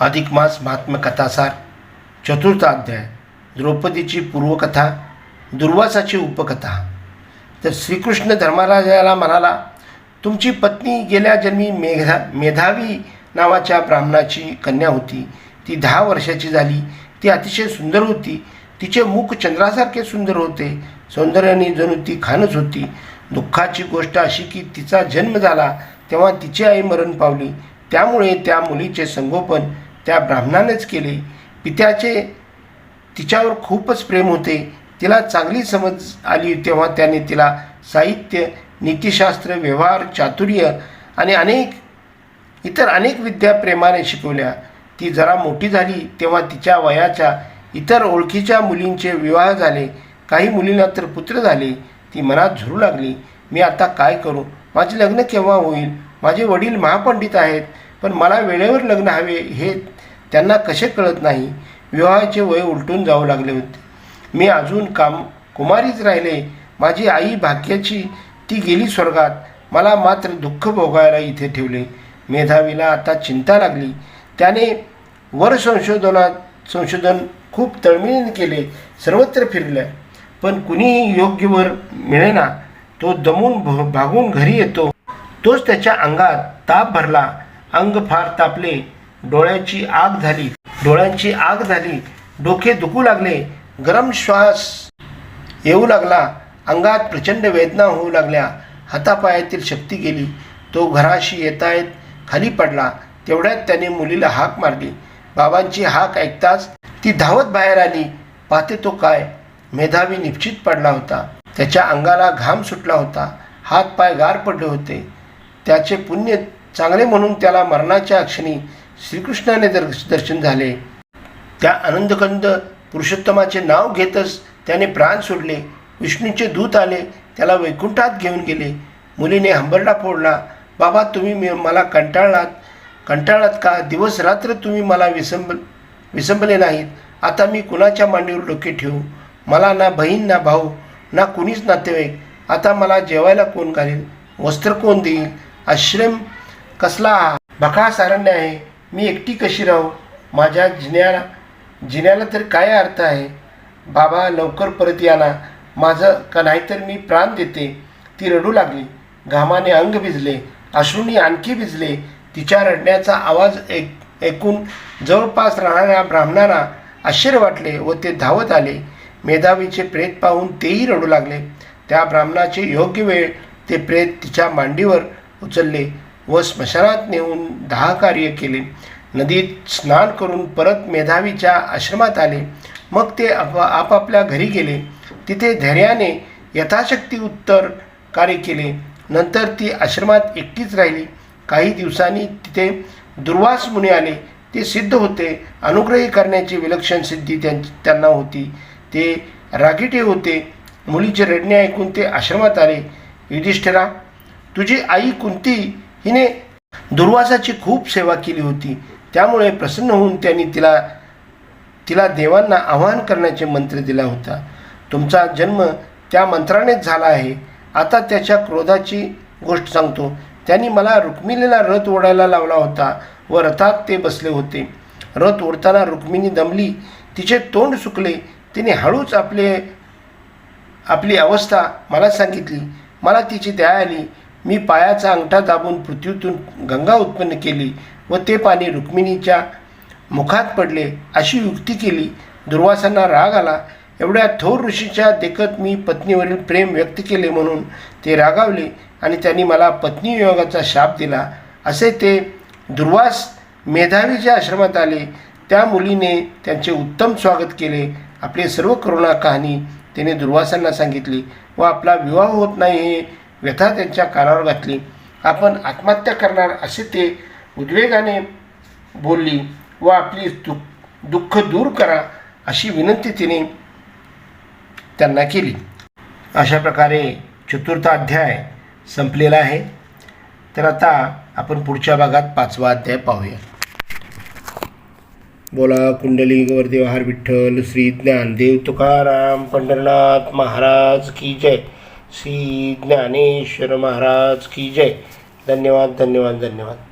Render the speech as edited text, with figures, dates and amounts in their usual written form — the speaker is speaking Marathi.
अधिक मास महात्म्य कथासार चतुर्थ अध्याय द्रौपदीची पूर्वकथा दुर्वासाची उपकथा। तर श्रीकृष्ण धर्मराजाला म्हणाला, तुमची पत्नी गेल्या जन्मी मेधावी नावाच्या ब्राह्मणाची कन्या होती। ती 10 वर्षाची झाली। ती अतिशय सुंदर होती। तिचे मुख चंद्रासारखे सुंदर होते। सौंदर्याने जणू ती खानच होती। दुःखाची गोष्ट अशी की तिचा जन्म झाला तेव्हा तिची आई मरण पावली। त्यामुळे त्या मुलीचे संगोपन त्या ब्राह्मणानेच केले। पित्याचे तिच्यावर खूपच प्रेम होते। तिला चांगली समज आली तेव्हा त्याने तिला साहित्य, नीतिशास्त्र, व्यवहार, चातुर्य आणि इतर अनेक विद्या प्रेमाने शिकवल्या। ती जरा मोठी झाली तेव्हा तिच्या वयाच्या इतर ओळखीच्या मुलींचे विवाह झाले। काही मुलींना तर पुत्र झाले। ती मनात झुरू लागली, मी आता काय करू? माझे लग्न केव्हा होईल? माझे वडील महापंडित आहेत, पण मला वेळेवर लग्न हवे हे त्यांना कसे कळत नाही। विवाहाचे वय उलटून जाऊ लागले होते। मी अजून कुमारीच राहिले। माझी आई भाग्याची, ती गेली स्वर्गात। मला मात्र दुःख भोगायला इथे ठेवले। मेधावीला आता चिंता लागली। त्याने वर संशोधन खूप तळमळीने केले, सर्वत्र फिरले, पण कुणीही योग्य वर मिळेना। तो दमून भागून घरी येतो, तोच त्याच्या अंगात ताप भरला। अंग फार तापले, डोळ्यांची आग झाली, डोके दुखू लागले, गरम श्वास येऊ लागला, अंगात प्रचंड वेदना होऊ लागल्या, हातापायातील शक्ती गेली। तो घराशी येतायत खाली पडला। तेवढ्यात त्याने मुलीला हाक मारली। बाबांची हाक ऐकताच ती धावत बाहेर आली। पाहते तो काय, मेधावी निश्चित पडला होता। त्याच्या अंगाला घाम सुटला होता, हात पाय गार पडले होते। त्याचे पुण्य चांगले म्हणून त्याला मरणाच्या क्षणी श्रीकृष्णाने दर्शन झाले। त्या आनंदकंद पुरुषोत्तमाचे नाव घेतच त्याने प्राण सोडले। विष्णूचे दूत आले, त्याला वैकुंठात घेऊन गेले। मुलीने हंबरडा फोडला, बाबा तुम्ही मला कंटाळलात का? दिवस रात्र तुम्ही मला विसंबले नाहीत। आता मी कुणाच्या मांडीवर डोके ठेवू? मला ना बहीण ना भाऊ ना कुणीच नातेवाईक। आता मला जेवायला कोण घालेल? वस्त्र कोण देईल? आश्रम कसला बकास अरण्य आहे। मी एकटी कशी राहू? माझ्या जिन्याला तर काय अर्थ आहे? बाबा लवकर परत या ना, माझं का नाहीतर मी प्राण देते। ती रडू लागली। घामाने अंग भिजले, अश्रूंनी आणखी भिजले। तिच्या रडण्याचा आवाज ऐकून जवळपास राहणाऱ्या ब्राह्मणांना आश्चर्य वाटले व ते धावत आले। मेधावीचे प्रेत पाहून तेही रडू लागले। त्या ब्राह्मणाचे योग्य वेळ ते प्रेत तिच्या मांडीवर उचलले व स्मशानात नेऊन दाहकार्य केले। नदीत स्नान करून परत मेधावीच्या आश्रमात आले। मग ते आपापल्या घरी गेले। तिथे धैर्याने यथाशक्ती उत्तर कार्य केले। नंतर ती आश्रमात एकटीच राहिली। काही दिवसांनी तिथे दुर्वास मुनी आले। ते सिद्ध होते, अनुग्रही करण्याची विलक्षण सिद्धी त्यांना होती। ते रागीटे होते। मुलीचे रडणे ऐकून ते आश्रमात आले। युधिष्ठिरा, तुझी आई कुंती हिने दुर्वासाची खूप सेवा केली होती, त्यामुळे प्रसन्न होऊन त्यांनी तिला देवांना आवाहन करण्याचे मंत्र दिला होता। तुमचा जन्म त्या मंत्रानेच झाला आहे। आता त्याच्या क्रोधाची गोष्ट सांगतो। त्यांनी मला रुक्मिणीला रथ ओढायला लावला होता व रथात ते बसले होते। रथ ओढताना रुक्मिणी दमली, तिचे तोंड सुकले। तिने हळूच आपली अवस्था मला सांगितली। मला तिची दया आली। मी पायाचा अंगठा दाबून पृथ्वीतून गंगा उत्पन्न केली व ते पाणी रुक्मिणीच्या मुखात पडले, अशी युक्ती केली। दुर्वासांना राग आला। एवढ्या थोर ऋषीच्या देखत मी पत्नीवरील प्रेम व्यक्त केले म्हणून ते रागावले आणि त्यांनी मला पत्नी वियोगाचा शाप दिला। असे ते दुर्वास मेधावीच्या आश्रमात आले। त्या मुलीने त्यांचे उत्तम स्वागत केले। आपली सर्व करुणा कहाणी त्याने दुर्वासांना सांगितली व आपला विवाह होत नाही हे व्यथा त्यांच्या कानावर घातली। आपण आत्महत्या करणार असे ते उद्वेगाने बोलली व आपली दुःख दूर करा अशी विनंती तिने त्यांना केली। अशा प्रकारे चतुर्थ अध्याय संपलेला आहे। तर आता आपण पुढच्या भागात 5वा अध्याय पाहूया। बोला कुंडलिक वरदेवहार विठ्ठल श्री ज्ञानदेव तुकाराम पंढरनाथ महाराज की जय। श्री ज्ञानेश्वर महाराज की जय। धन्यवाद धन्यवाद धन्यवाद।